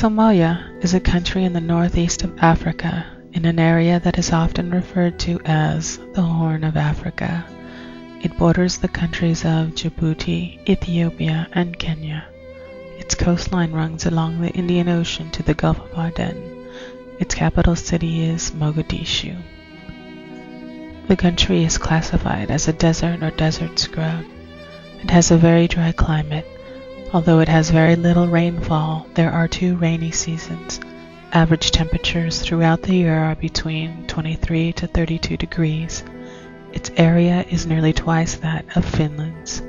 Somalia is a country in the northeast of Africa, in an area that is often referred to as the Horn of Africa. It borders the countries of Djibouti, Ethiopia, and Kenya. Its coastline runs along the Indian Ocean to the Gulf of Aden. Its capital city is Mogadishu. The country is classified as a desert or desert scrub. It has a very dry climate. Although it has very little rainfall, there are 2 rainy seasons. Average temperatures throughout the year are between 23 to 32 degrees. Its area is nearly twice that of Finland's.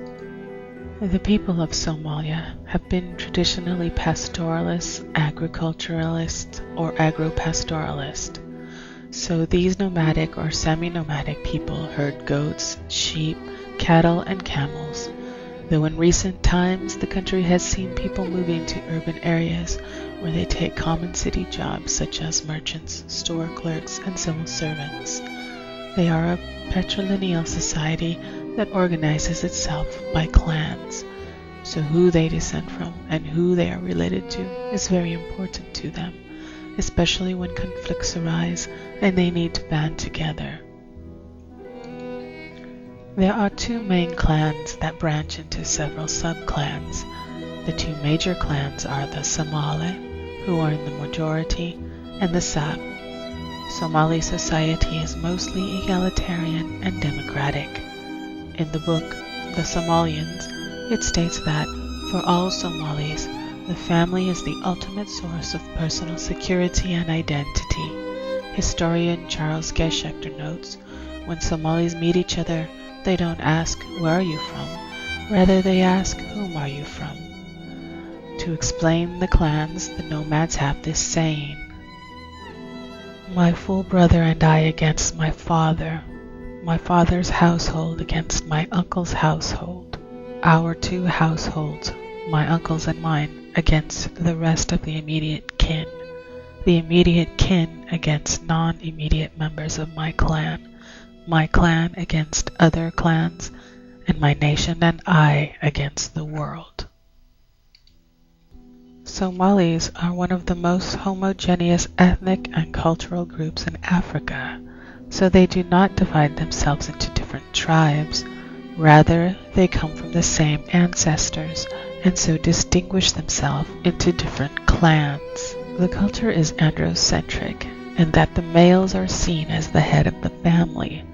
The people of Somalia have been traditionally pastoralists, agriculturalists, or agro-pastoralists. So these nomadic or semi-nomadic people herd goats, sheep, cattle, and camels. Though in recent times the country has seen people moving to urban areas where they take common city jobs such as merchants, store clerks, and civil servants. They are a patrilineal society that organizes itself by clans, so who they descend from and who they are related to is very important to them, especially when conflicts arise and they need to band together. There are 2 main clans that branch into several sub-clans. The 2 major clans are the Somali, who are in the majority, and the Sab. Somali society is mostly egalitarian and democratic. In the book, The Somalians, it states that, for all Somalis, the family is the ultimate source of personal security and identity. Historian Charles Geschecter notes, when Somalis meet each other, they don't ask, "Where are you from?" Rather, they ask, "Whom are you from?" To explain the clans, the nomads have this saying, "My full brother and I against my father's household against my uncle's household, our 2 households, my uncle's and mine, against the rest of the immediate kin against non-immediate members of my clan against other clans, and my nation and I against the world." Somalis are one of the most homogeneous ethnic and cultural groups in Africa, so they do not divide themselves into different tribes. Rather, they come from the same ancestors, and so distinguish themselves into different clans. The culture is androcentric, in that the males are seen as the head of the family,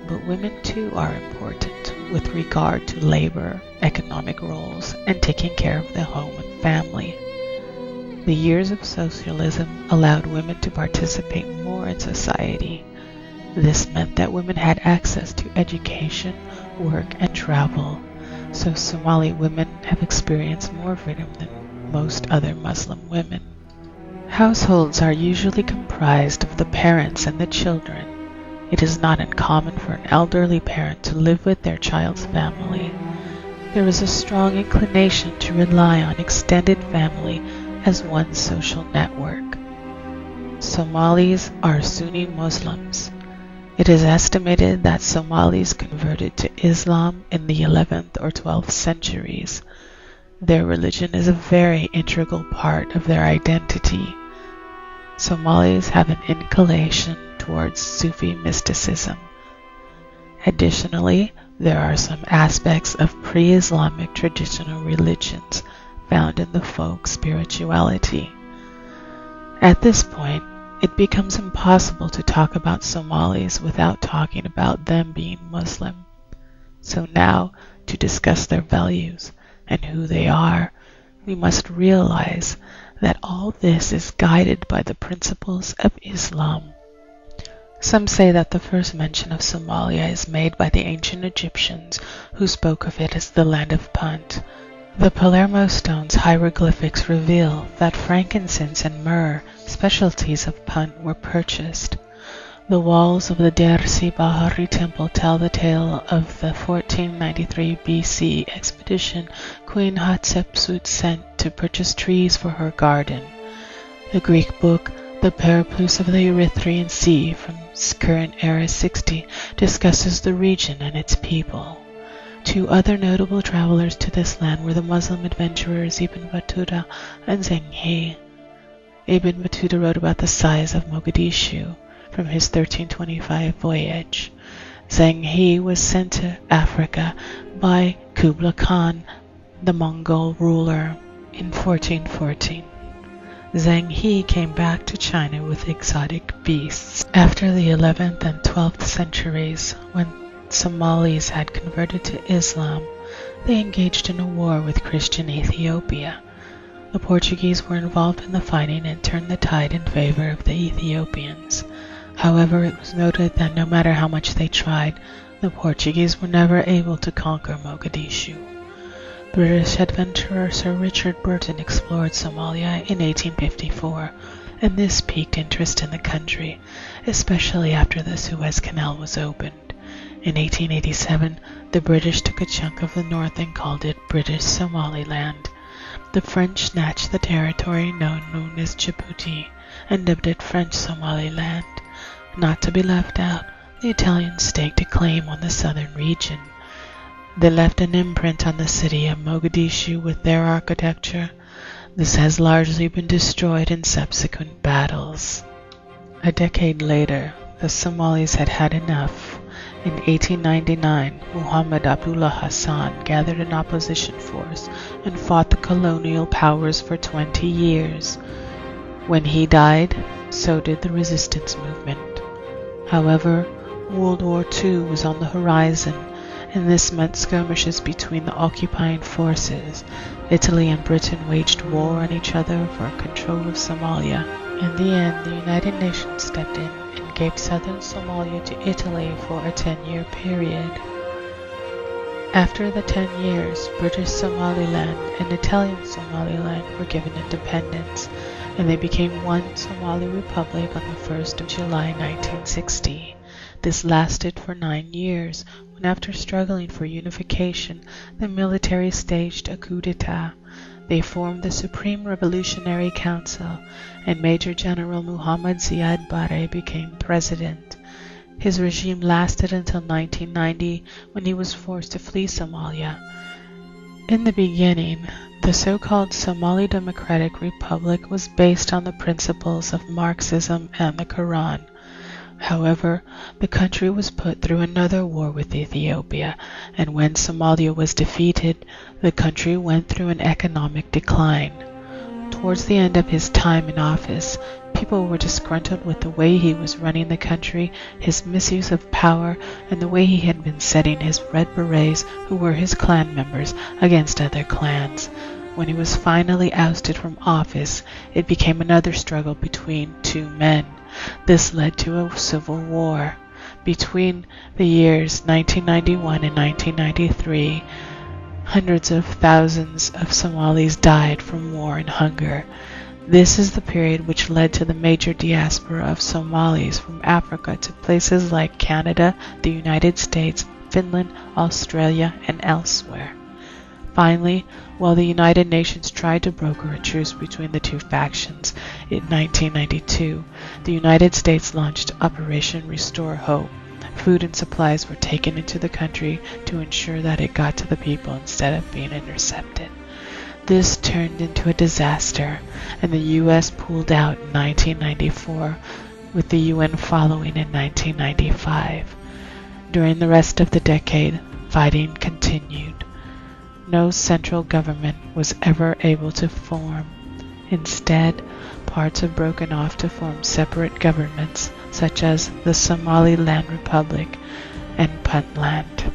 but women too are important with regard to labor, economic roles, and taking care of the home and family. The years of socialism allowed women to participate more in society. This meant that women had access to education, work, and travel, so Somali women have experienced more freedom than most other Muslim women. Households are usually comprised of the parents and the children. It is not uncommon for an elderly parent to live with their child's family. There is a strong inclination to rely on extended family as one social network. Somalis are Sunni Muslims. It is estimated that Somalis converted to Islam in the 11th or 12th centuries. Their religion is a very integral part of their identity. Somalis have an inclination towards Sufi mysticism. Additionally, there are some aspects of pre-Islamic traditional religions found in the folk spirituality. At this point, it becomes impossible to talk about Somalis without talking about them being Muslim. So now, to discuss their values and who they are, we must realize that all this is guided by the principles of Islam. Some say that the first mention of Somalia is made by the ancient Egyptians, who spoke of it as the land of Punt. The Palermo stone's hieroglyphics reveal that frankincense and myrrh, specialties of Punt, were purchased. The walls of the Dersi Bahari temple tell the tale of the 1493 BC expedition Queen Hatshepsut sent to purchase trees for her garden. The Greek book, The Periplus of the Erythraean Sea, from current era 60, discusses the region and its people. 2 other notable travelers to this land were the Muslim adventurers Ibn Battuta and Zenghi. Ibn Battuta wrote about the size of Mogadishu from his 1325 voyage. Zheng He was sent to Africa by Kublai Khan, the Mongol ruler, in 1414. Zheng He came back to China with exotic beasts. After the 11th and 12th centuries, when Somalis had converted to Islam, they engaged in a war with Christian Ethiopia. The Portuguese were involved in the fighting and turned the tide in favor of the Ethiopians. However, it was noted that no matter how much they tried, the Portuguese were never able to conquer Mogadishu. British adventurer Sir Richard Burton explored Somalia in 1854, and this piqued interest in the country, especially after the Suez Canal was opened. In 1887, the British took a chunk of the north and called it British Somaliland. The French snatched the territory known as Djibouti and dubbed it French Somaliland. Not to be left out, the Italians staked a claim on the southern region. They left an imprint on the city of Mogadishu with their architecture. This has largely been destroyed in subsequent battles. A decade later, the Somalis had had enough. In 1899, Muhammad Abdullah Hassan gathered an opposition force and fought the colonial powers for 20 years. When he died, so did the resistance movement. However, World War II was on the horizon, and this meant skirmishes between the occupying forces. Italy and Britain waged war on each other for control of Somalia. In the end, the United Nations stepped in and gave southern Somalia to Italy for a 10-year period. After the 10 years, British Somaliland and Italian Somaliland were given independence, and they became one Somali Republic on the 1st of July 1960. This lasted for 9 years, when after struggling for unification, the military staged a coup d'etat. They formed the Supreme Revolutionary Council, and Major General Muhammad Ziad Barre became president. His regime lasted until 1990, when he was forced to flee Somalia. In the beginning, the so-called Somali Democratic Republic was based on the principles of Marxism and the Quran. However, the country was put through another war with Ethiopia, and when Somalia was defeated, the country went through an economic decline. Towards the end of his time in office, people were disgruntled with the way he was running the country, his misuse of power, and the way he had been setting his Red Berets, who were his clan members, against other clans. When he was finally ousted from office, it became another struggle between two men. This led to a civil war. Between the years 1991 and 1993, hundreds of thousands of Somalis died from war and hunger. This is the period which led to the major diaspora of Somalis from Africa to places like Canada, the United States, Finland, Australia, and elsewhere. Finally, while the United Nations tried to broker a truce between the two factions, in 1992, the United States launched Operation Restore Hope. Food and supplies were taken into the country to ensure that it got to the people instead of being intercepted. This turned into a disaster, and the U.S. pulled out in 1994, with the UN following in 1995. During the rest of the decade, fighting continued. No central government was ever able to form. Instead, parts have broken off to form separate governments, such as the Somaliland Republic and Puntland.